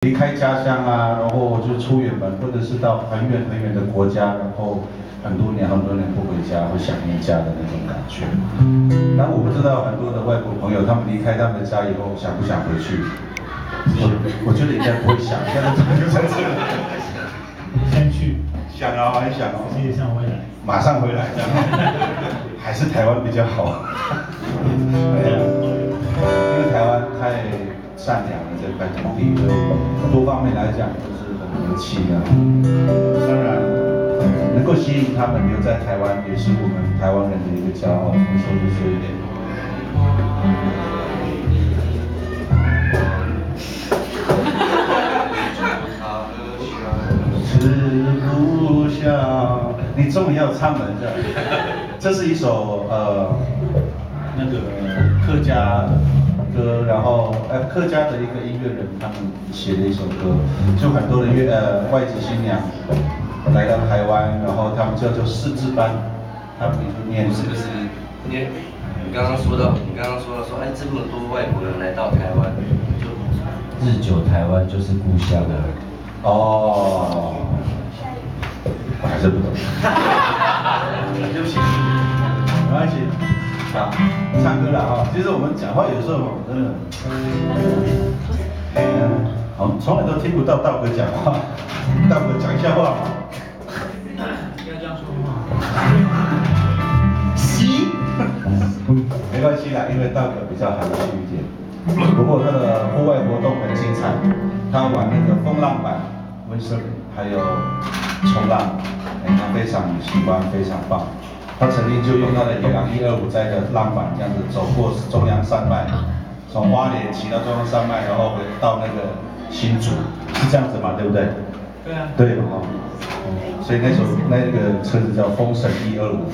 离开家乡啊，然后就出远门，或者是到很远很远的国家，然后很多年不回家，会想念家的那种感觉。那我不知道很多的外国朋友，他们离开他们的家以后，想不想回去？我觉得应该不会想，现在就在这里。先去，想啊，很想哦。直接上回来，马上回来，这样还是台湾比较好。对啊，因为台湾太善良了这块土地，多方面来讲都是很和气的。当然，能够吸引他们留在台湾，也是我们台湾人的一个骄傲。我说就说一点。是故乡，你终于要唱了，这是一首那个客家歌，然后客家的一个音乐人他们写的一首歌，就很多的外籍新娘来到台湾，然后他们叫做识字班，他们就念是不是？你刚刚说到说，哎，这么多外国人来到台湾，就日久台湾就是故乡了。哦，我还是不懂。对不起，没关系。好，唱歌了哈。其实我们讲话有时候真的，我们从来都听不到道哥讲话，道哥讲笑话嘛。要这样说话。嘻，没关系啦，因为道哥比较含蓄一点。不过他的户外活动很精彩，他玩那个风浪板、windsurf， 还有冲浪，他非常喜欢，非常棒。他曾经就用他的野狼125载的浪板这样子走过中央山脉，从花莲骑到中央山脉，然后回到那个新竹，是这样子嘛，对不对？对啊。对哦。所以那个车子叫风神125。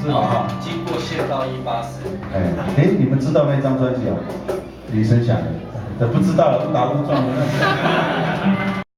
是吗？经过县道184。哎，你们知道那张专辑哦？李生祥的，不知道了，误打误撞的那。